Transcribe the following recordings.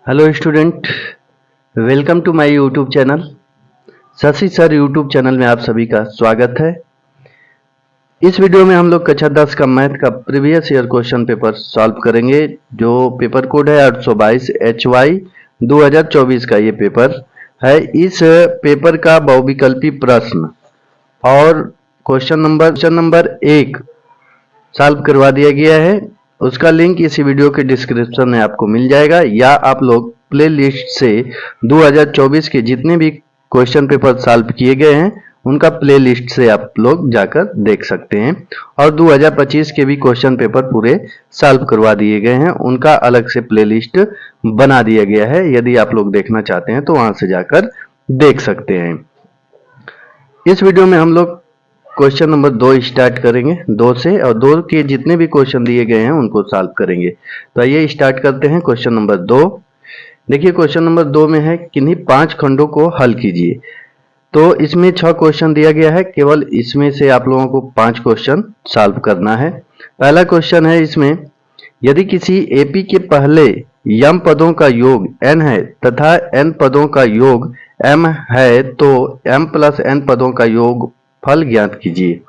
Hello student, welcome to my YouTube channel. Shashi sir YouTube channel में आप सभी का स्वागत है। इस वीडियो में हम लोग कक्षा 10 का मैथ का previous year question paper solve करेंगे। जो पेपर कोड है 822 HY 2024 का ये पेपर है। इस पेपर का बहुविकल्पी प्रश्न और क्वेश्चन नंबर 1 सॉल्व करवा दिया गया है। उसका लिंक इसी वीडियो के डिस्क्रिप्शन में आपको मिल जाएगा, या आप लोग प्ले लिस्ट से 2024 के जितने भी क्वेश्चन पेपर सॉल्व किए गए हैं उनका प्ले लिस्ट से आप लोग जाकर देख सकते हैं। और 2025 के भी क्वेश्चन पेपर पूरे सॉल्व करवा दिए गए हैं, उनका अलग से प्ले लिस्ट बना दिया गया है। यदि आप लोग देखना चाहते हैं तो वहां से जाकर देख सकते हैं। इस वीडियो में हम लोग क्वेश्चन नंबर 2 स्टार्ट करेंगे 2 से, और 2 के जितने भी क्वेश्चन दिए गए हैं उनको सॉल्व करेंगे। तो आइए स्टार्ट करते हैं। क्वेश्चन नंबर 2, देखिए क्वेश्चन नंबर 2 में है किन्हीं 5 खंडों को हल कीजिए। तो इसमें 6 क्वेश्चन दिया गया है, केवल इसमें से आप लोगों को 5 क्वेश्चन सॉल्व करना है। पहला क्वेश्चन है इसमें, यदि किसी एपी के पहले यम पदों का योग n है तथा n पदों का योग m है तो m प्लस n पदों का योग फल ज्ञात कीजिए।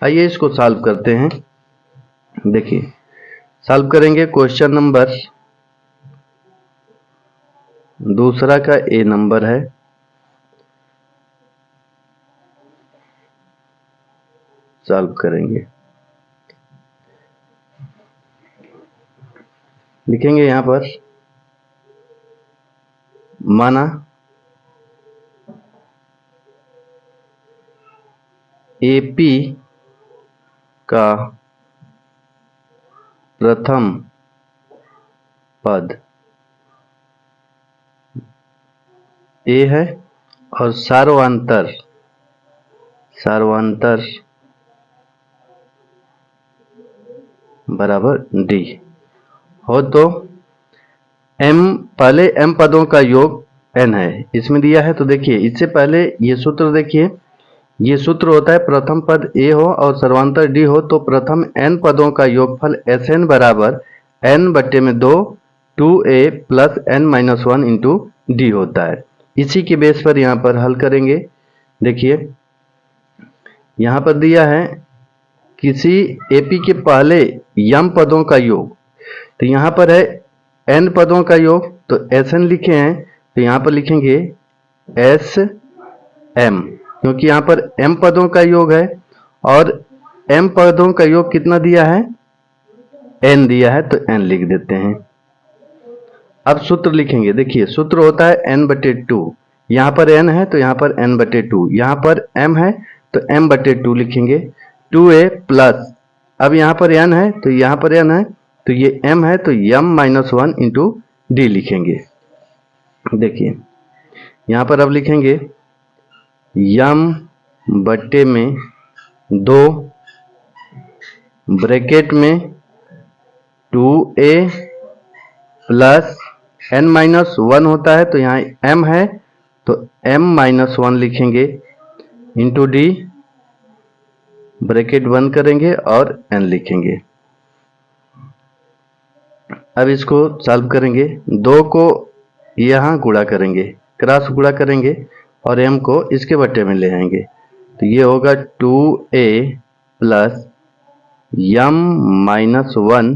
आइए इसको सॉल्व करते हैं। देखिए सॉल्व करेंगे। क्वेश्चन नंबर दूसरा का ए नंबर है। सॉल्व करेंगे, लिखेंगे यहां पर, माना एपी का प्रथम पद ए है और सार्वंतर बराबर डी हो तो m पहले m पदों का योग n है, इसमें दिया है। तो देखिए इससे पहले ये सूत्र देखिए, ये सूत्र होता है प्रथम पद a हो और सर्वांतर d हो तो प्रथम n पदों का योगफल Sn बराबर n बट्टे में 2 2a plus n minus 1 into D होता है। इसी के बेस पर यहाँ पर हल करेंगे। देखिए यहाँ पर दिया है किसी एपी के पहले यम पदों का योग, तो यहाँ पर है n पदों का योग, तो Sn लिखे हैं तो यहाँ पर लिखेंगे Sm, क्योंकि यहाँ पर m पदों का योग है और m पदों का योग कितना दिया है, n दिया है, तो n लिख देते हैं। अब सूत्र लिखेंगे। देखिए सूत्र होता है n बटे 2, यहाँ पर n है तो यहाँ पर n बटे 2, यहाँ पर m है तो m बटे 2 लिखेंगे। 2a प्लस, अब यहाँ पर n है तो यहाँ पर n है तो ये m है तो m माइनस 1 इंटू डी लिखेंगे। देखिए यहाँ पर अब लिखेंगे m बट्टे में 2 ब्रैकेट में 2a प्लस n माइनस 1 होता है तो यहाँ m है तो m माइनस 1 लिखेंगे इंटू डी, ब्रैकेट बंद करेंगे और n लिखेंगे। अब इसको सॉल्व करेंगे। 2 को यहाँ गुणा करेंगे, क्रॉस गुणा करेंगे और m को इसके बट्टे में ले आएंगे तो ये होगा 2a plus m minus 1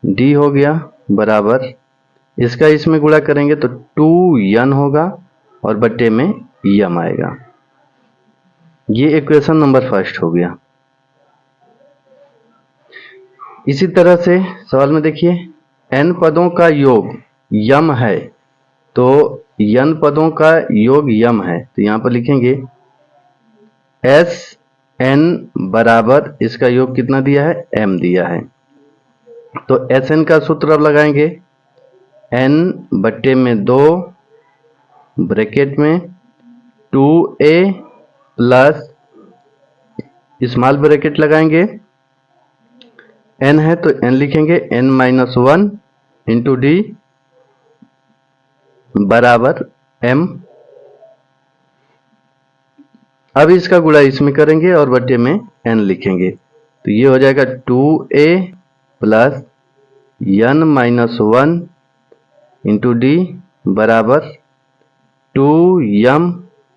D हो गया बराबर, इसका इसमें गुणा करेंगे तो 2n होगा और बट्टे में m आएगा। ये इक्वेशन नंबर फर्स्ट हो गया। इसी तरह से सवाल में देखिए n पदों का योग m है तो n पदों का योग m है तो यहाँ पर लिखेंगे Sn बराबर, इसका योग कितना दिया है, m दिया है, तो Sn का सूत्र अब लगाएंगे n बट्टे में 2 ब्रैकेट में 2a प्लस स्मॉल ब्रैकेट लगाएंगे, n है तो n लिखेंगे n माइनस 1 इंटू डी बराबर m। अब इसका गुणा इसमें करेंगे और बट्टे में n लिखेंगे तो ये हो जाएगा 2a plus n minus 1 into D बराबर 2m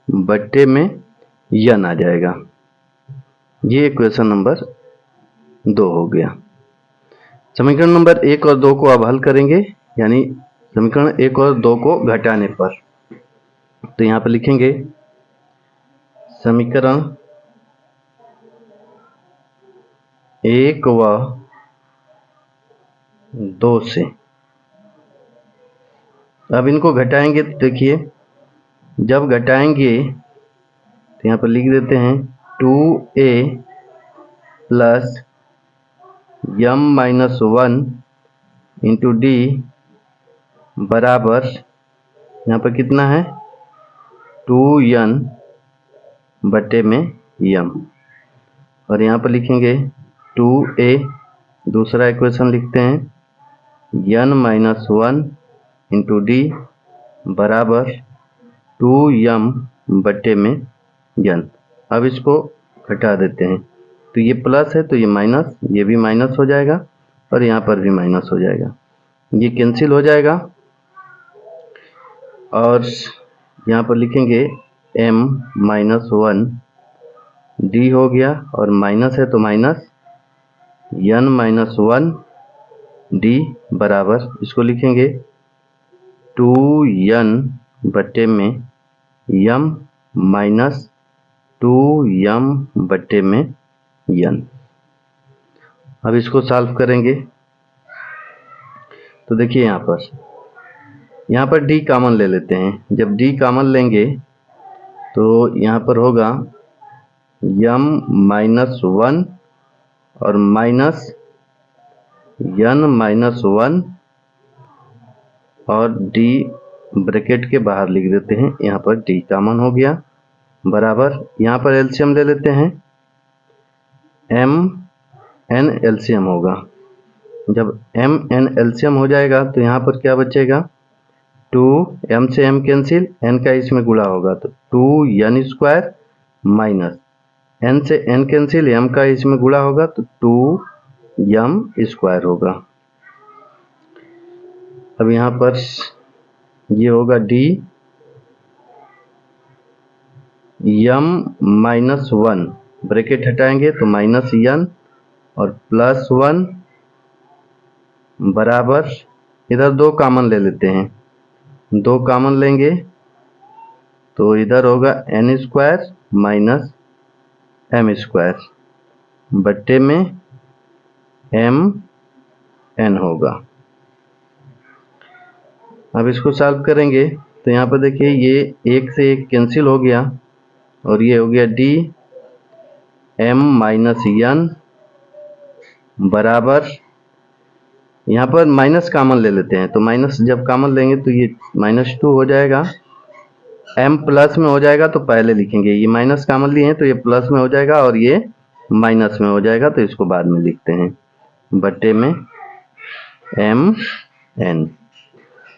बट्टे में n आ जाएगा। ये इक्वेशन नंबर 2 हो गया। समीकरण नंबर 1 और 2 को अब हल करेंगे, यानी समीकरण 1 और 2 को घटाने पर। तो यहाँ पर लिखेंगे समीकरण 1 व 2 से अब इनको घटाएंगे तो देखिए, जब घटाएंगे तो यहाँ पर लिख देते हैं 2a plus m minus 1 into D बराबर यहाँ पर कितना है 2n बटे में m, और यहाँ पर लिखेंगे 2a, दूसरा इक्वेशन लिखते हैं n माइनस 1 इंटू डी बराबर 2m बटे में n। अब इसको घटा देते हैं, तो ये प्लस है तो ये माइनस, ये भी माइनस हो जाएगा और यहाँ पर भी माइनस हो जाएगा, ये कैंसिल हो जाएगा। और यहाँ पर लिखेंगे m माइनस 1 डी हो गया, और माइनस है तो माइनस n माइनस 1 डी बराबर, इसको लिखेंगे 2n बटे में m माइनस 2m बटे में n। अब इसको सॉल्व करेंगे तो देखिए यहाँ पर d कॉमन ले लेते हैं। जब d कॉमन लेंगे तो यहाँ पर होगा m माइनस 1 और माइनस n माइनस 1 और d ब्रैकेट के बाहर लिख देते हैं। यहाँ पर d कॉमन हो गया बराबर, यहाँ पर एलसीएम ले लेते हैं, m n एलसीएम होगा। जब m n एलसीएम हो जाएगा तो यहाँ पर क्या बचेगा 2, m से m कैंसिल, n का इसमें गुणा होगा तो 2n स्क्वायर माइनस n से n कैंसिल, m का इसमें गुणा होगा तो 2m स्क्वायर होगा। अब यहाँ पर ये होगा d m माइनस 1, ब्रैकेट हटाएंगे तो माइनस n और प्लस 1 बराबर, इधर 2 कॉमन ले लेते हैं, 2 कॉमन लेंगे तो इधर होगा n square minus m square बट्टे में m n होगा। अब इसको सॉल्व करेंगे तो यहाँ पर देखिए ये 1 से 1 कैंसिल हो गया और ये हो गया d m माइनस n बराबर, यहाँ पर माइनस कॉमन ले लेते हैं तो माइनस जब कॉमन लेंगे तो ये -2 हो जाएगा, m प्लस में हो जाएगा तो पहले लिखेंगे, ये माइनस कॉमन लिए हैं तो ये प्लस में हो जाएगा और ये माइनस में हो जाएगा तो इसको बाद में लिखते हैं बट्टे में m n।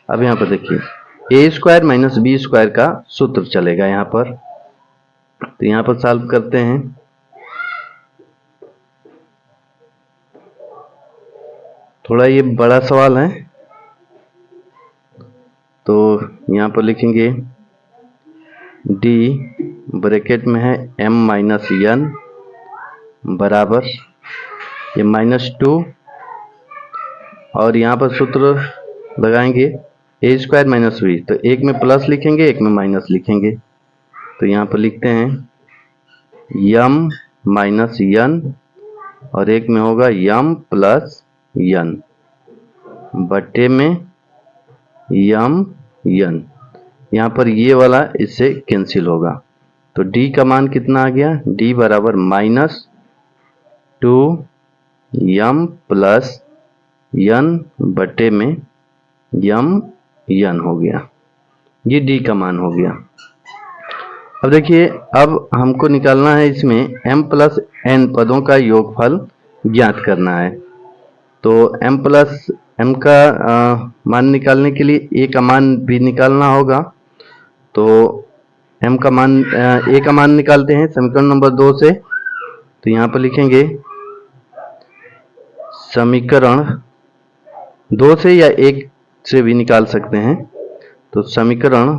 अब यहाँ पर देखिए a square minus b square का सूत्र चलेगा यहाँ पर, तो यहाँ पर सॉल्व करते हैं। थोड़ा ये बड़ा सवाल है तो यहाँ पर लिखेंगे d ब्रैकेट में है m माइनस n बराबर ये -2 और यहाँ पर सूत्र लगाएंगे a स्क्वायर माइनस b, तो एक में प्लस लिखेंगे एक में माइनस लिखेंगे, तो यहाँ पर लिखते हैं m माइनस n और एक में होगा m प्लस n बटे में m n। यहाँ पर ये वाला इससे कैंसिल होगा तो d का मान कितना आ गया, d बराबर -2m प्लस n बटे में m n हो गया, ये d का मान हो गया। अब देखिए अब हमको निकालना है इसमें m प्लस n पदों का योगफल ज्ञात करना है, तो m प्लस m का मान निकालने के लिए a का मान भी निकालना होगा, तो m का मान a का मान निकालते हैं समीकरण नंबर 2 से। तो यहाँ पर लिखेंगे समीकरण 2 से या 1 से भी निकाल सकते हैं। तो समीकरण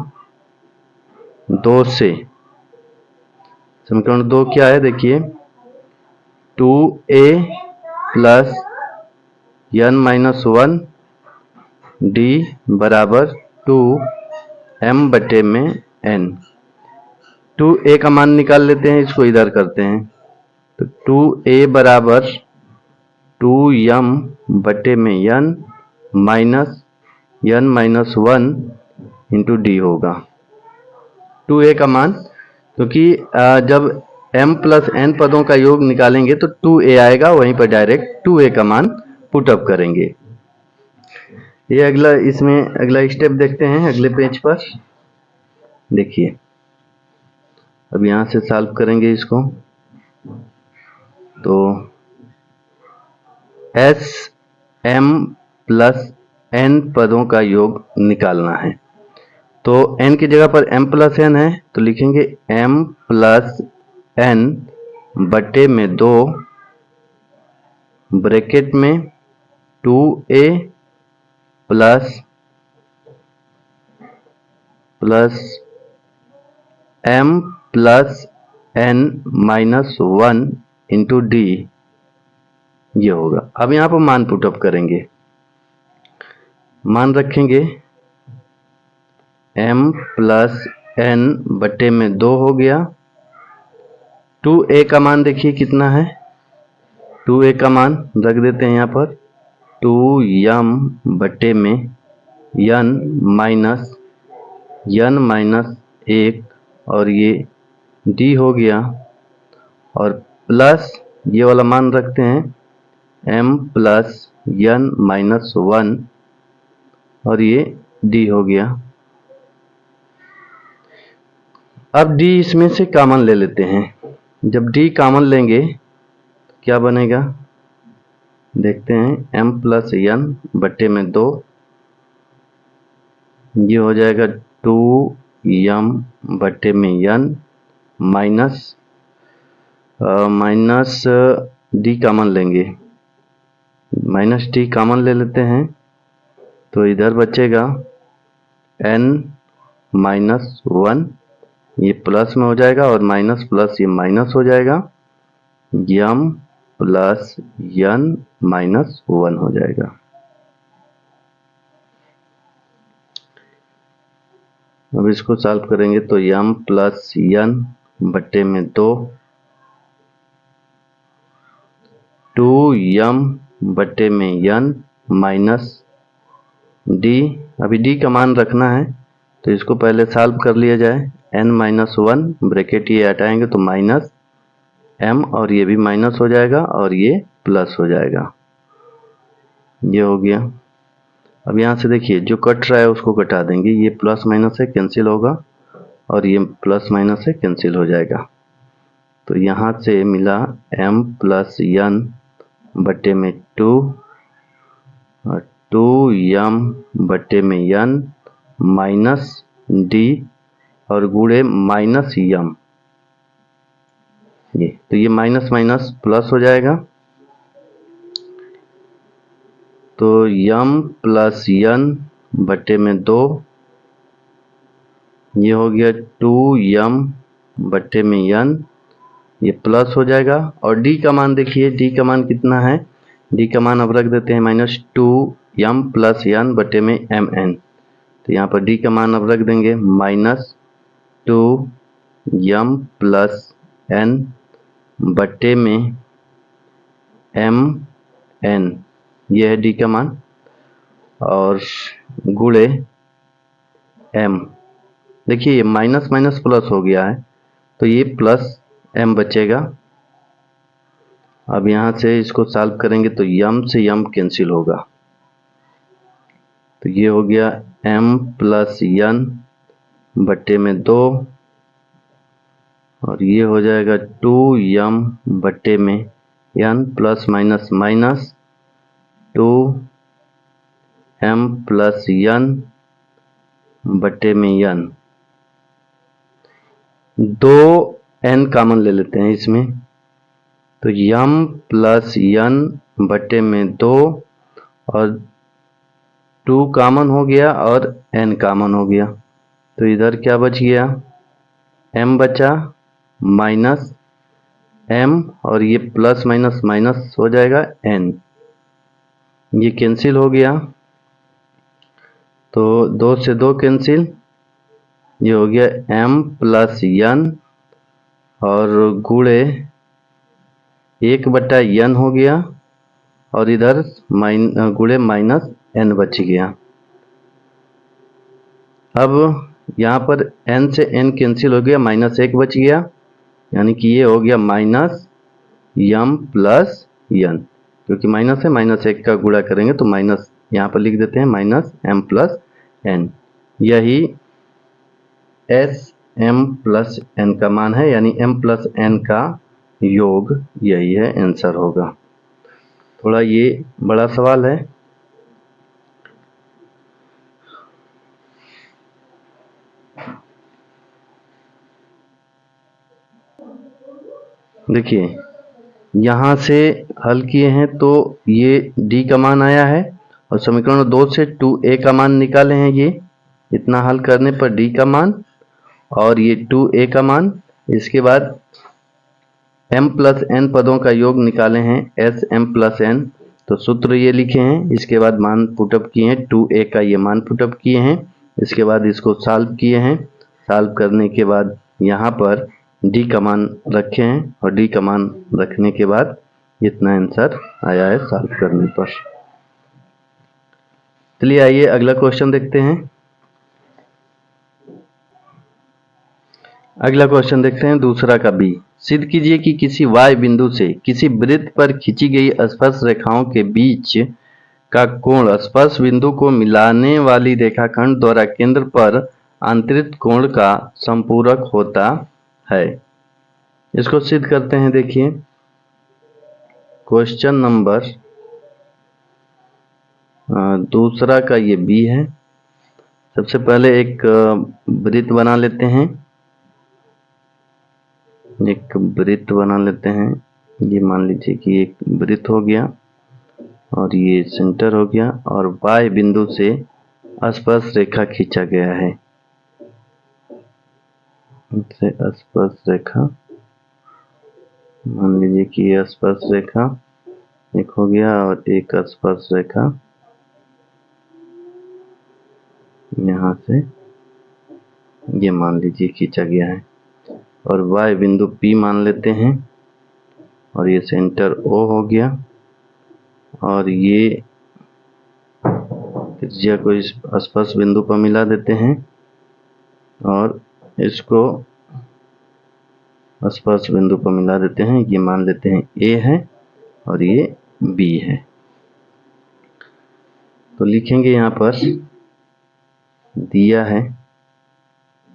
2 से, समीकरण 2 क्या है देखिए, 2a plus n minus 1 D बराबर 2m बटे में n। 2a का मान निकाल लेते हैं, इसको इधर करते हैं। तो 2a बराबर 2m बटे में n minus n minus 1 into D होगा। 2a का मान, क्योंकि जब m प्लस n पदों का योग निकालेंगे तो 2a आएगा, वहीं पर डायरेक्ट 2a का मान पुटअप करेंगे। ये अगला, इसमें अगला स्टेप देखते हैं अगले पेज पर। देखिए अब यहां से सॉल्व करेंगे इसको। तो एस एम प्लस एन पदों का योग निकालना है। तो n की जगह पर m प्लस n है, तो लिखेंगे m प्लस n बटे में 2 ब्रैकेट में 2a plus m plus n minus 1 into D, ये होगा। अब यहाँ पर मान पुटअप करेंगे, मान रखेंगे m प्लस n बटे में 2 हो गया। 2a का मान देखिए कितना है, 2a का मान रख देते हैं यहाँ पर 2m बटे में n माइनस 1 और ये d हो गया, और प्लस ये वाला मान रखते हैं m प्लस n माइनस 1 और ये d हो गया। अब d इसमें से कॉमन ले लेते हैं। जब d कॉमन लेंगे क्या बनेगा देखते हैं, m प्लस n बटे में 2, ये हो जाएगा 2m बटे में n माइनस d कॉमन लेंगे, माइनस d कॉमन ले लेते हैं, तो इधर बचेगा n माइनस 1, ये प्लस में हो जाएगा और माइनस प्लस ये माइनस हो जाएगा, m प्लस n माइनस 1 हो जाएगा। अब इसको सॉल्व करेंगे तो m प्लस n बटे में 2m बटे में n माइनस d। अभी d का मान रखना है, तो इसको पहले सॉल्व कर लिया जाए। n माइनस 1 ब्रैकेट ये हटाएंगे तो माइनस m, और ये भी माइनस हो जाएगा और ये प्लस हो जाएगा, ये हो गया। अब यहाँ से देखिए जो कट रहा है उसको घटा देंगे, ये प्लस माइनस है कैंसिल होगा और ये प्लस माइनस है कैंसिल हो जाएगा। तो यहाँ से मिला m प्लस n बटे में 2 और 2m बटे में n माइनस d और गुणे माइनस m, ये तो ये माइनस माइनस प्लस हो जाएगा। तो m प्लस n बटे में 2, ये हो गया 2m बटे में n, ये प्लस हो जाएगा। और d का मान देखिए, d का मान कितना है, d का मान अब रख देते हैं माइनस 2m प्लस n बटे में mn। तो यहाँ पर d का मान अब रख देंगे माइनस 2m प्लस n बटे में mn, ये है d का मान, और गुणे m। देखिए ये माइनस माइनस प्लस हो गया है, तो ये प्लस m बचेगा। अब यहाँ से इसको सॉल्व करेंगे तो m से m कैंसिल होगा, तो ये हो गया m प्लस n बटे में 2 और ये हो जाएगा 2m बटे में n plus minus minus 2m plus n बटे में n। 2 n कॉमन ले लेते हैं इसमें, तो m प्लस n बटे में 2 और 2 कॉमन हो गया और n कॉमन हो गया, तो इधर क्या बच गया, m बचा माइनस m, और ये प्लस माइनस माइनस हो जाएगा n, ये कैंसिल हो गया, तो 2 से 2 कैंसिल, ये हो गया m प्लस n और गुणे 1/n हो गया, और इधर गुणे माइनस n बच गया। अब यहाँ पर n से n कैंसिल हो गया, -1 बच गया, यानी कि ये हो गया माइनस m प्लस n, क्योंकि माइनस है, -1 का गुणा करेंगे तो माइनस यहाँ पर लिख देते हैं माइनस m प्लस n। यही s m प्लस n का मान है, यानी m प्लस n का योग यही है, आंसर होगा। थोड़ा ये बड़ा सवाल है। देखिए यहाँ से हल किए हैं तो ये d का मान आया है, और समीकरण 2 से 2a का मान निकाले हैं, ये इतना हल करने पर d का मान और ये 2a का मान। इसके बाद m प्लस n पदों का योग निकाले हैं, s m प्लस n, तो सूत्र ये लिखे हैं। इसके बाद मान पुटअप किए हैं, 2a का ये मान पुटअप किए हैं। इसके बाद इसको सॉल्व किए हैं, सॉल्व करने के बाद यहाँ पर d का मान रखे हैं, और d का मान रखने के बाद इतना आंसर आया है सॉल्व करने पर। चलिए आइए अगला क्वेश्चन देखते हैं। अगला क्वेश्चन देखते हैं दूसरा का बी। सिद्ध कीजिए कि किसी y बिंदु से किसी वृत्त पर खींची गई स्पर्श रेखाओं के बीच का कोण स्पर्श बिंदु को मिलाने वाली रेखाखंड द्वारा केंद्र पर आंतरिक कोण का संपूरक होता है। इसको सिद्ध करते हैं। देखिए क्वेश्चन नंबर दूसरा का ये बी है। सबसे पहले एक वृत्त बना लेते हैं, एक वृत्त बना लेते हैं। ये मान लीजिए कि एक वृत्त हो गया और ये सेंटर हो गया, और y बिंदु से स्पर्श रेखा खींचा गया है। से स्पर्श रेखा मान लीजिए कि ये स्पर्श रेखा एक हो गया, और एक स्पर्श रेखा यहाँ से ये मान लीजिए खींचा गया है, और y बिंदु P मान लेते हैं, और ये सेंटर O हो गया, और ये त्रिज्या को इस स्पर्श बिंदु पर मिला देते हैं, और इसको स्पर्श बिंदु पर मिला देते हैं। ये मान लेते हैं A है और ये B है। तो लिखेंगे यहाँ पर दिया है,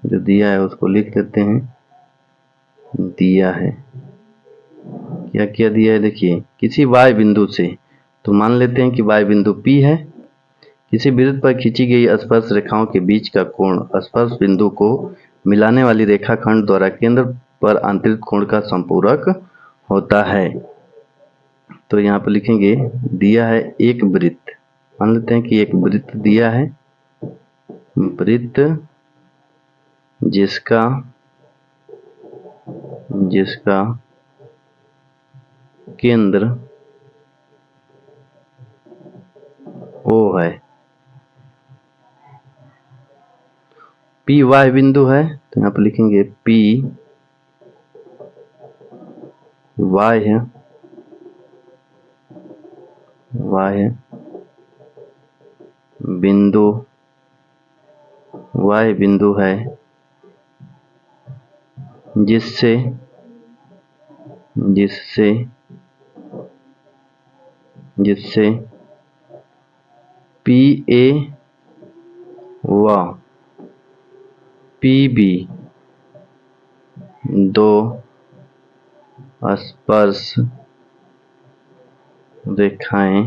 जो दिया है उसको लिख देते हैं। दिया है, क्या क्या दिया है देखिए, किसी y बिंदु से, तो मान लेते हैं कि y बिंदु P है। किसी वृत्त पर खींची गई स्पर्श रेखाओं के बीच का कोण स्पर्श बिंदु को मिलाने वाली रेखाखंड द्वारा केंद्र पर आंतरिक कोण का संपूरक होता है। तो यहाँ पर लिखेंगे दिया है एक वृत्त, मान लेते हैं कि एक वृत्त दिया है, वृत्त जिसका केंद्र O है, P y बिंदु है, तो यहाँ पर लिखेंगे P y है, y है, बिंदु y बिंदु है जिससे PA व PB दो स्पर्श रेखाएं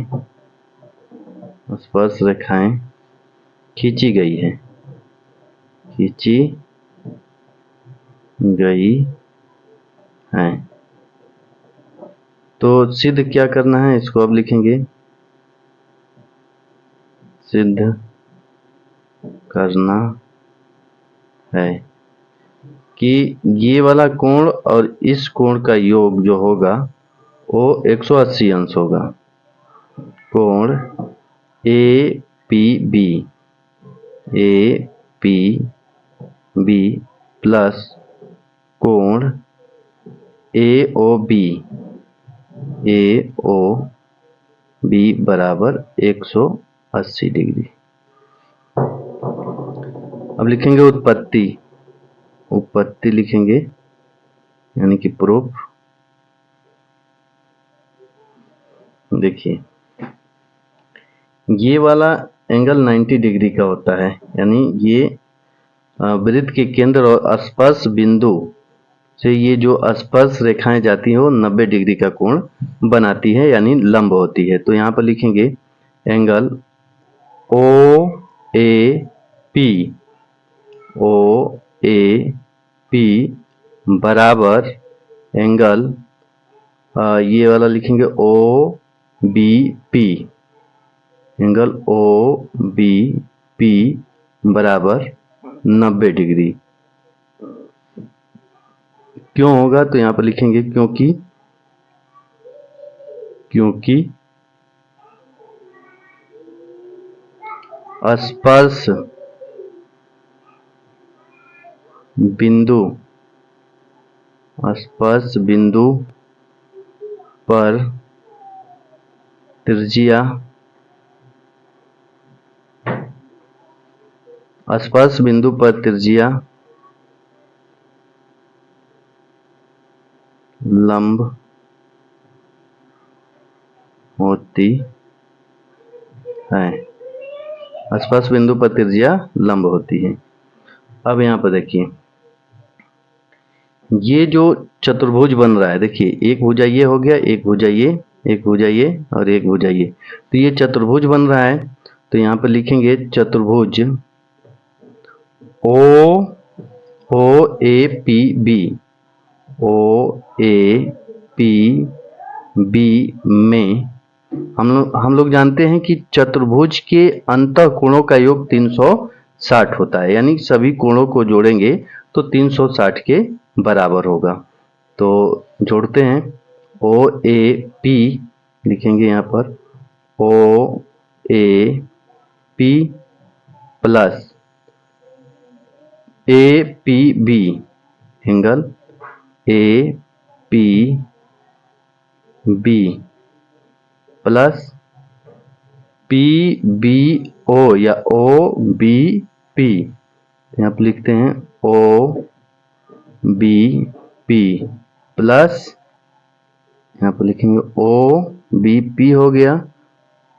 खींची गई है। तो सिद्ध क्या करना है, इसको अब लिखेंगे। सिद्ध करना है कि ये वाला कोण और इस कोण का योग जो होगा वो 180 अंश होगा। कोण ए पी बी प्लस कोण ए ओ बी बराबर 180 डिग्री। अब लिखेंगे उत्पत्ति लिखेंगे यानी कि प्रूफ। देखिए ये वाला एंगल 90 डिग्री का होता है, यानी ये वृत्त के केंद्र और स्पर्श बिंदु से ये जो स्पर्श रेखाएं जाती हैं वो 90 डिग्री का कोण बनाती है, यानी लंब होती है। तो यहाँ पर लिखेंगे एंगल ओ ए पी बराबर एंगल ये वाला लिखेंगे O B P, angle O B P बराबर 90 डिग्री। क्यों होगा? तो यहां पर लिखेंगे क्योंकि स्पर्श बिंदु पर त्रिज्या लंब होती है। स्पर्श बिंदु पर त्रिज्या लंब होती है। अब यहाँ पर देखिए ये जो चतुर्भुज बन रहा है, देखिए एक भुजा ये हो गया, एक भुजा ये और एक भुजा ये, तो ये चतुर्भुज बन रहा है। तो यहाँ पर लिखेंगे चतुर्भुज ओ ए पी बी में हम लोग जानते हैं कि चतुर्भुज के अंतः कोणों का योग 360 होता है, यानी सभी कोणों को जोड़ेंगे तो 360 के बराबर होगा। तो जोड़ते हैं ओ ए पी लिखेंगे यहाँ पर O A P plus A P B, angle A P B plus P B O या ओ बी पी, यहाँ पर लिखते हैं ओ बी पी प्लस यहाँ पर लिखेंगे ओ बी पी हो गया,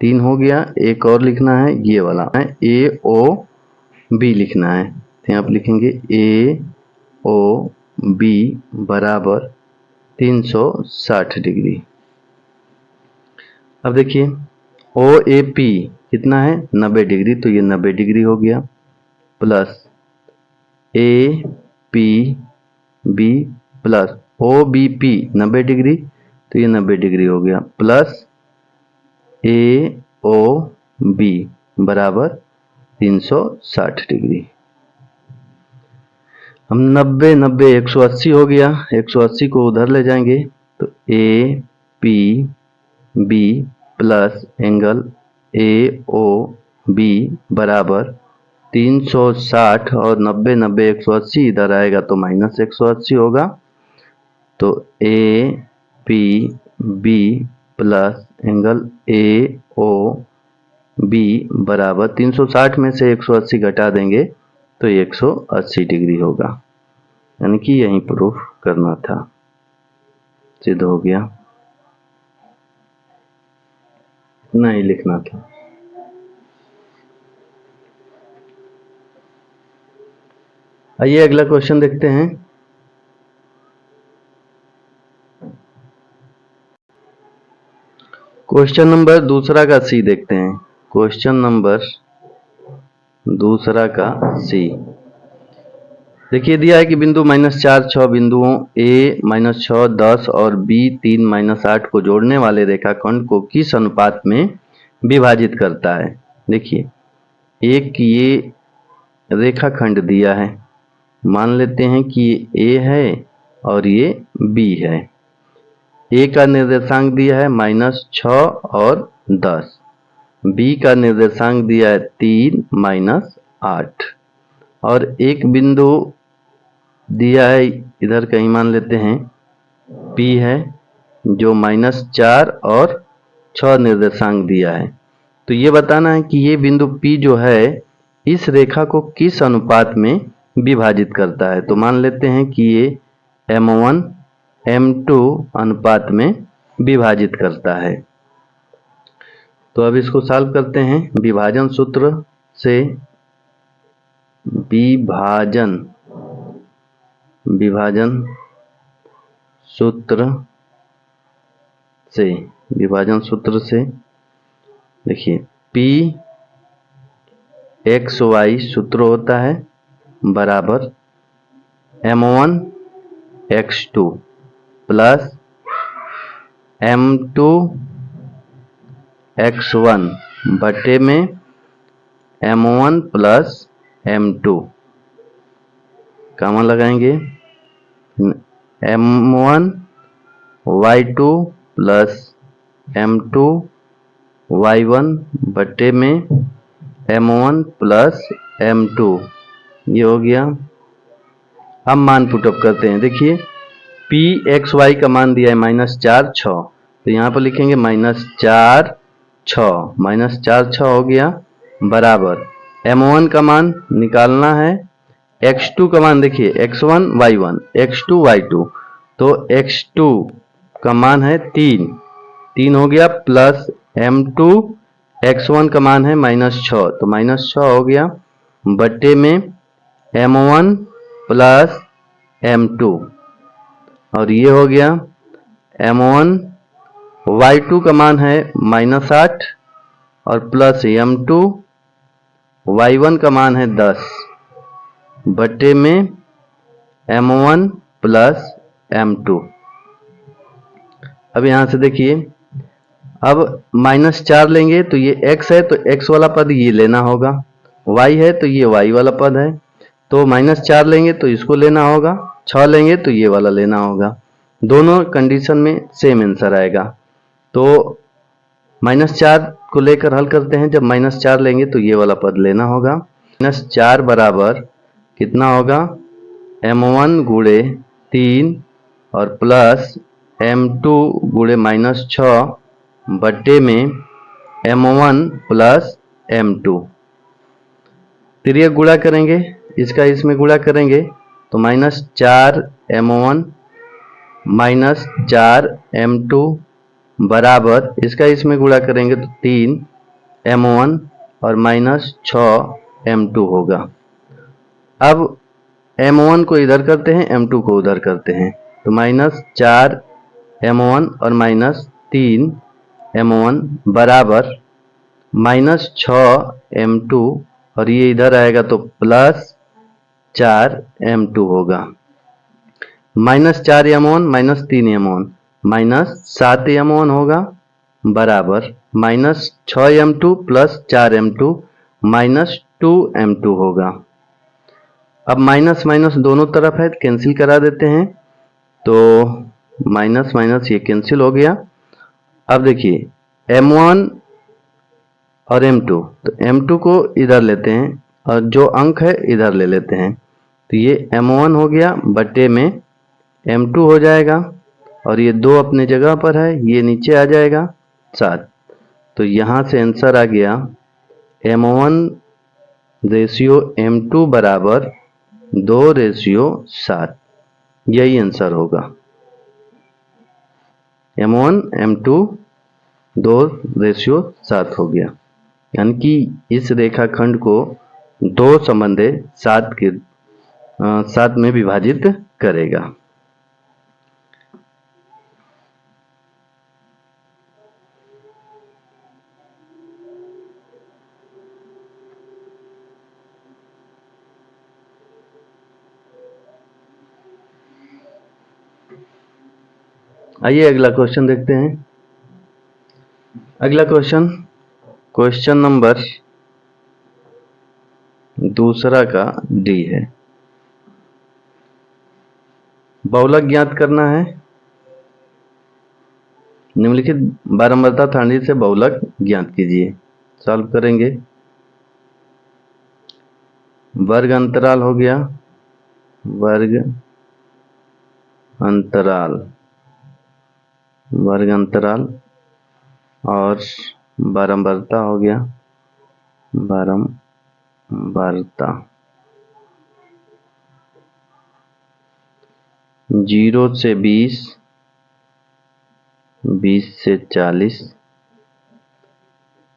3 हो गया। एक और लिखना है ये वाला है ए ओ बी लिखना है, तो यहाँ पर लिखेंगे ए ओ बी बराबर 360 डिग्री। अब देखिए ओ ए पी कितना है 90 डिग्री, तो ये 90 डिग्री हो गया plus A P B plus O B P 90 degree, तो ये 90 डिग्री हो गया प्लस ए ओ बी बराबर 360 डिग्री। हम 90 90 180 हो गया, 180 को उधर ले जाएंगे तो A P B plus angle A O B बराबर 360 और 90 90 180 इधर आएगा तो माइनस 180 होगा। तो A P B plus angle A O B बराबर 360 में से 180 घटा देंगे तो 180 डिग्री होगा, यानी कि यही प्रूफ करना था। सिद्ध हो गया, इतना ही लिखना था। आइए अगला क्वेश्चन देखते हैं। क्वेश्चन नंबर दूसरा का सी देखते हैं। क्वेश्चन नंबर दूसरा का सी देखिए दिया है कि बिंदु -4 6 बिंदुओं ए -6 10 और बी 3 -8 को जोड़ने वाले रेखाखंड को किस अनुपात में विभाजित करता है। देखिए एक ये रेखाखंड दिया है, मान लेते हैं कि ये ए है और ये बी है। ए का निर्देशांक दिया है -6 और 10, बी का निर्देशांक दिया है 3 -8, और एक बिंदु दिया है इधर कहीं, मान लेते हैं P है, जो -4 और 6 निर्देशांक दिया है। तो ये बताना है कि ये बिंदु P जो है इस रेखा को किस अनुपात में विभाजित करता है। तो मान लेते हैं कि ये M1 M2 अनुपात में विभाजित करता है। तो अब इसको सॉल्व करते हैं विभाजन सूत्र से। विभाजन सूत्र से देखिए, P XY सूत्र होता है बराबर M1 X2 plus M2 X1 बटे में M1 प्लस M2, कॉमन लगाएंगे, M1 Y2 plus M2 Y1 बटे में M1 प्लस M2, ये हो गया। अब मान पुटअप करते हैं। देखिए P XY का मान दिया है -4 6, तो यहाँ पर लिखेंगे -4 6 हो गया बराबर M1 का मान निकालना है, X2 का मान देखिए X1 Y1 X2 Y2, तो X2 का मान है 3 हो गया, प्लस M2 X1 का मान है -6, तो -6 हो गया बटे में M1 प्लस M2, और ये हो गया M1 Y2 का मान है -8 और प्लस M2 Y1 का मान है 10 बटे में M1 प्लस M2। अब यहाँ से देखिए, अब -4 लेंगे तो ये x है, तो x वाला पद ये लेना होगा, y है तो ये y वाला पद है, तो -4 लेंगे तो इसको लेना होगा, 6 लेंगे तो ये वाला लेना होगा। दोनों कंडीशन में सेम आंसर आएगा। तो -4 को लेकर हल करते हैं। जब -4 लेंगे तो ये वाला पद लेना होगा। -4 बराबर कितना होगा, M1 गुणे 3 और प्लस M2 गुणे -6 बटे में M1 प्लस M2। तिर्यक गुणा करेंगे, इसका इसमें गुणा करेंगे तो -4 M1 -4 M2 बराबर, इसका इसमें गुणा करेंगे तो 3 M1 और -6 M2 होगा। अब M1 को इधर करते हैं, M2 को उधर करते हैं, तो -4 M1 और -3 M1 बराबर -6 M2, और ये इधर आएगा तो +4 M2 होगा। -4 M1 -3 M1 -7 M1 होगा बराबर -6 M2 प्लस 4 M2 -2 M2 होगा। अब माइनस माइनस दोनों तरफ है, कैंसिल करा देते हैं, तो माइनस माइनस ये कैंसिल हो गया। अब देखिए M1 और M2, तो M2 को इधर लेते हैं और जो अंक है इधर ले लेते हैं, तो ये M1 हो गया बटे में M2 हो जाएगा, और ये 2 अपने जगह पर है, ये नीचे आ जाएगा 7। तो यहाँ से आंसर आ गया M1 रेशियो M2 बराबर 2:7, यही आंसर होगा। M1 M2 2:7 हो गया, यानी कि इस रेखाखंड को 2 संबंधे 7 में विभाजित करेगा। आइए अगला क्वेश्चन देखते हैं। अगला क्वेश्चन नंबर दूसरा का डी है। बहुलक ज्ञात करना है। निम्नलिखित बारंबारता सारणी से बहुलक ज्ञात कीजिए। सॉल्व करेंगे। वर्ग अंतराल हो गया, वर्ग अंतराल, वर्ग अंतराल, और बारंबारता हो गया, बारंबारता। 0 से 20, 20 से 40,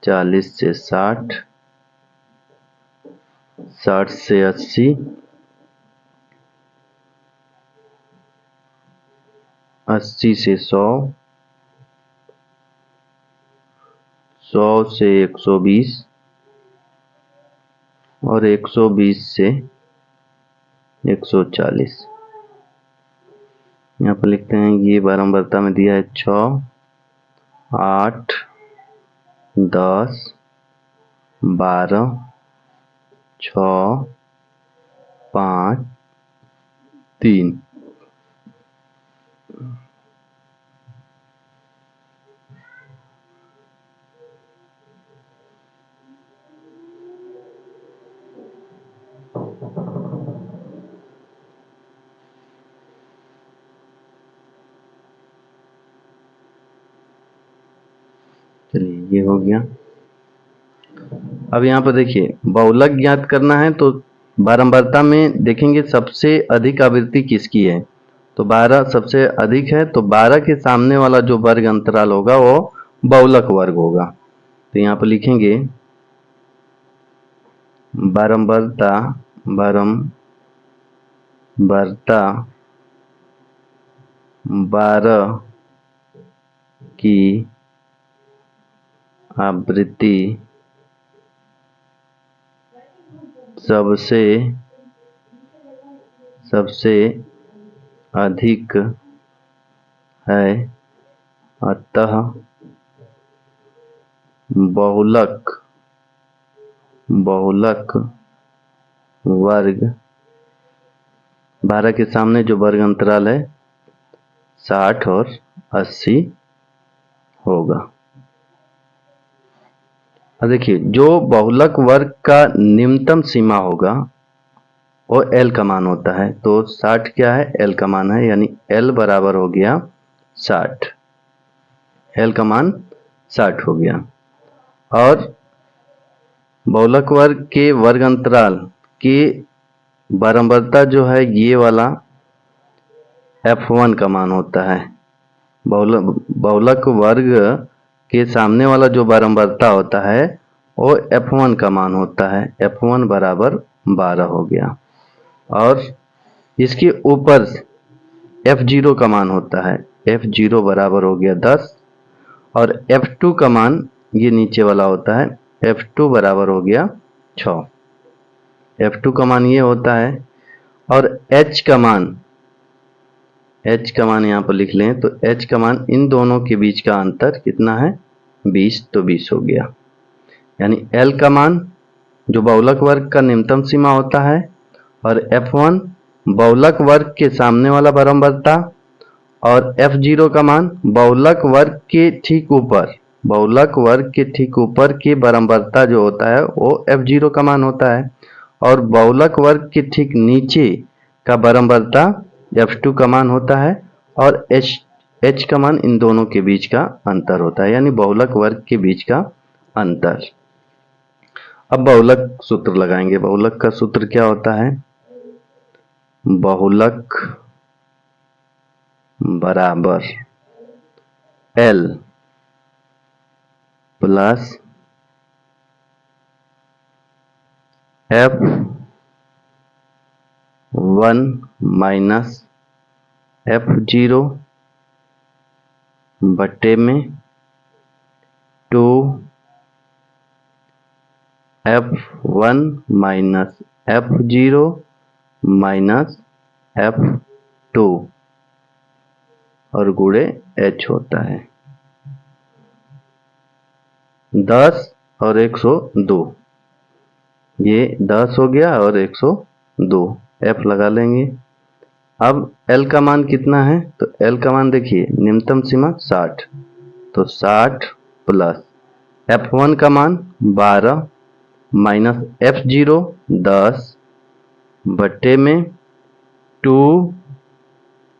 40 से 60, 60 से 80, 80 से 100, 100 से 120 और 120 से 140। यहाँ पर लिखते हैं ये बारंबारता में दिया है 6, 8, 10, 12, 6, 5, 3। चलिए ये हो गया। अब यहाँ पर देखिए बहुलक ज्ञात करना है तो बारंबारता में देखेंगे सबसे अधिक आवृत्ति किसकी है, तो 12 सबसे अधिक है, तो 12 के सामने वाला जो वर्ग अंतराल होगा वो बहुलक वर्ग होगा। तो यहाँ पर लिखेंगे बारंबारता, बारंबारता 12 की आवृत्ति सबसे अधिक है, अतः बहुलक वर्ग 12 के सामने जो वर्ग अंतराल है 60 और 80 होगा। अब देखिए जो बहुलक वर्ग का निम्नतम सीमा होगा वो L का मान होता है, तो 60 क्या है, L का मान है, यानी L बराबर हो गया 60, L का मान 60 हो गया। और बहुलक वर्ग के वर्ग अंतराल की बारंबारता जो है ये वाला F1 का मान होता है। बहुलक वर्ग के सामने वाला जो बारंबारता होता है वो F1 का मान होता है, F1 बराबर 12 हो गया। और इसके ऊपर F0 का मान होता है, F0 बराबर हो गया 10, और F2 का मान ये नीचे वाला होता है, F2 बराबर हो गया 6, F2 का मान ये होता है। और H का मान यहाँ पर लिख लें, तो H का मान इन दोनों के बीच का अंतर कितना है, 20, तो 20 हो गया। यानी L का मान जो बहुलक वर्ग का निम्नतम सीमा होता है, और F1 बहुलक वर्ग के सामने वाला बारंबारता, और F0 का मान बहुलक वर्ग के ठीक ऊपर के बारंबारता जो होता है वो F0 का मान होता है, और बहुलक वर्ग के ठीक नीचे का बारंबारता F2 का मान होता है, और H का मान इन दोनों के बीच का अंतर होता है, यानी बहुलक वर्ग के बीच का अंतर। अब बहुलक सूत्र लगाएंगे। बहुलक का सूत्र क्या होता है, बहुलक बराबर L plus F1 minus F0 बटे में 2 F1 minus F0 minus F2 और गुणे H होता है 10 और 102। ये 10 हो गया और 102 F लगा लेंगे। अब L का मान कितना है, तो L का मान देखिए न्यूनतम सीमा 60, तो 60 प्लस F1 का मान 12 माइनस F0 10 बट्टे में 2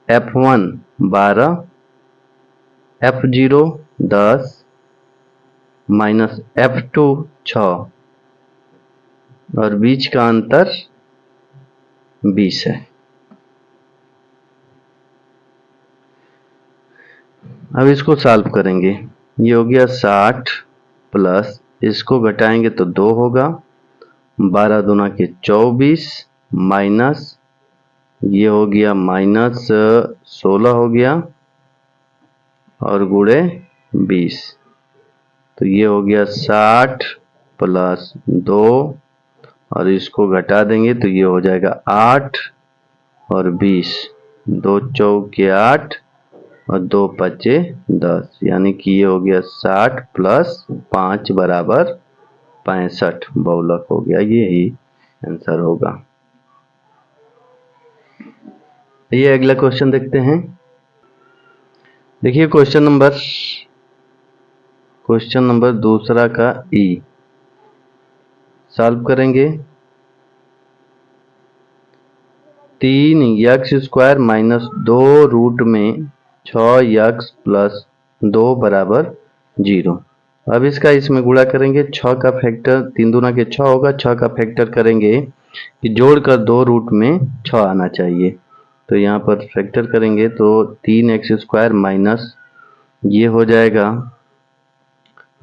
F1 12 F0 10 माइनस F2 6 और बीच का अंतर 20 है। अब इसको सॉल्व करेंगे। ये हो गया 60 प्लस इसको घटाएंगे तो 2 होगा, 12 दूना के 24 माइनस ये हो गया माइनस 16 हो गया और गुणे 20, तो ये हो गया 60 प्लस 2 और इसको घटा देंगे तो ये हो जाएगा 8 और 20, 2 चौके 8 और 2 पचे 10, यानी कि ये हो गया 60 प्लस 5 बराबर 65 बहुलक हो गया। ये ही आंसर होगा। ये अगला क्वेश्चन देखते हैं। देखिए क्वेश्चन नंबर दूसरा का ई सॉल्व करेंगे। 3x² माइनस 2 रूट में 6x प्लस 2 बराबर 0। अब इसका इसमें गुणा करेंगे, 6 का फैक्टर 3 दूना के 6 होगा, 6 का फैक्टर करेंगे कि जोड़कर 2 रूट में 6 आना चाहिए, तो यहाँ पर फैक्टर करेंगे तो 3x² माइनस ये हो जाएगा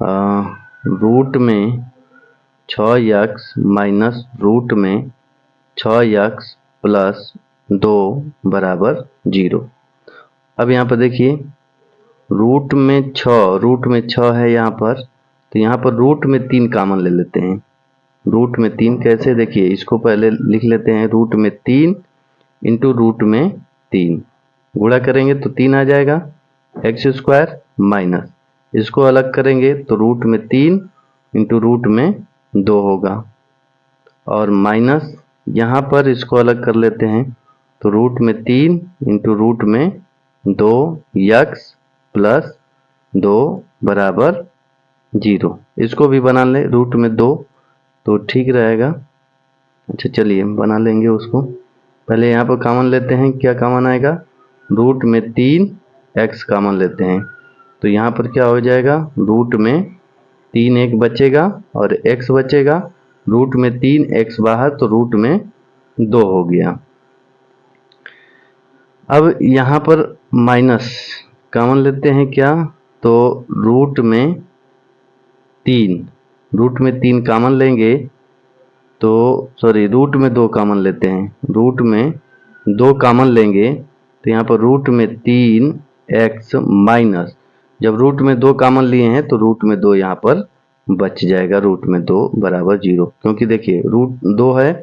रूट में 6x माइनस रूट में 6x प्लस 2 बराबर 0। अब यहाँ पर देखिए रूट में 6 है यहाँ पर, तो यहाँ पर रूट में 3 कामन ले लेते हैं। रूट में 3 कैसे, देखिए इसको पहले लिख लेते हैं, रूट में 3 इंटू रूट में 3 गुणा करेंगे तो 3 आ जाएगा x² माइनस इसको अलग करेंगे तो रूट में 3 इंटू रूट में 2 होगा और माइनस यहाँ पर इसको अलग कर लेते हैं तो रूट में 3 इंटू रूट में 2 x प्लस 2 बराबर 0। इसको भी बना लें रूट में 2 तो ठीक रहेगा। अच्छा चलिए बना लेंगे उसको। पहले यहाँ पर कॉमन लेते हैं, क्या कॉमन आएगा, रूट में 3x कॉमन लेते हैं तो यहाँ पर क्या हो जाएगा, रूट में 3 एक बचेगा और x बचेगा, रूट में 3x बाहर तो रूट में 2 हो गया। अब यहाँ पर माइनस कॉमन लेते हैं क्या, तो रूट में 3 कॉमन लेंगे तो सॉरी रूट में 2 कॉमन लेते हैं, रूट में 2 कॉमन लेंगे तो यहाँ पर रूट में 3x माइनस जब रूट में 2 कॉमन लिए हैं तो रूट में 2 यहाँ पर बच जाएगा, रूट में 2 बराबर 0, क्योंकि देखिए रूट 2 है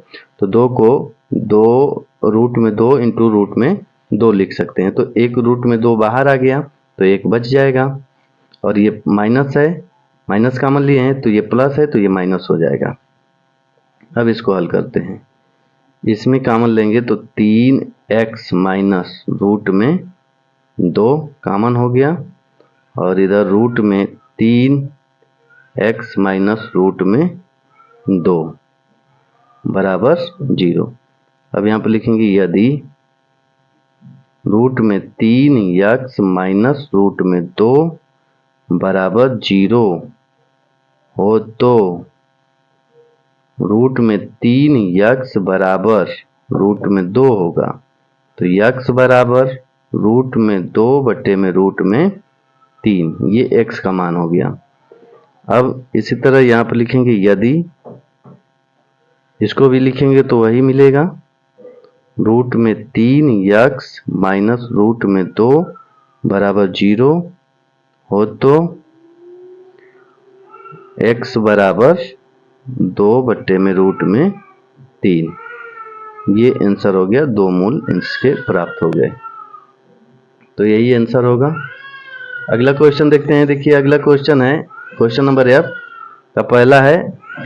तो 2 को 2 रूट में 2 इंटू रूट में 2 लिख सकते हैं, तो एक रूट में 2 बाहर आ गया तो एक बच जाएगा और ये माइनस है, माइनस कॉमन लिए हैं तो ये प्लस है तो ये माइनस हो जाएगा। अब इसको हल करते हैं, इसमें कॉमन लेंगे तो 3x माइनस रूट में 2 कॉमन हो गया और इधर रूट में 3x माइनस रूट में 2 बराबर 0। अब यहाँ पर लिखेंगे यदि रूट में 3x माइनस रूट में 2 बराबर 0 हो तो रूट में 3x बराबर रूट में 2 होगा, तो x बराबर रूट में 2 बटे में रूट में 3, ये x का मान हो गया। अब इसी तरह यहाँ पर लिखेंगे यदि, इसको भी लिखेंगे तो वही मिलेगा, रूट में 3x माइनस रूट में 2 बराबर 0 हो तो x बराबर 2 बट्टे में रूट में 3, ये आंसर हो गया, 2 मूल इसके प्राप्त हो गए, तो यही आंसर होगा। अगला क्वेश्चन देखते हैं। देखिए अगला क्वेश्चन है क्वेश्चन नंबर F, का पहला है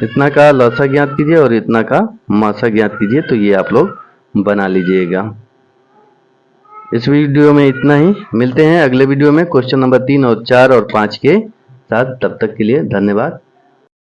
इतना का लसा ज्ञात कीजिए और इतना का मासा ज्ञात कीजिए, तो ये आप लोग बना लीजिएगा। इस वीडियो में इतना ही, मिलते हैं अगले वीडियो में क्वेश्चन नंबर 3 और 4 और 5 के साथ। तब तक के लिए धन्यवाद।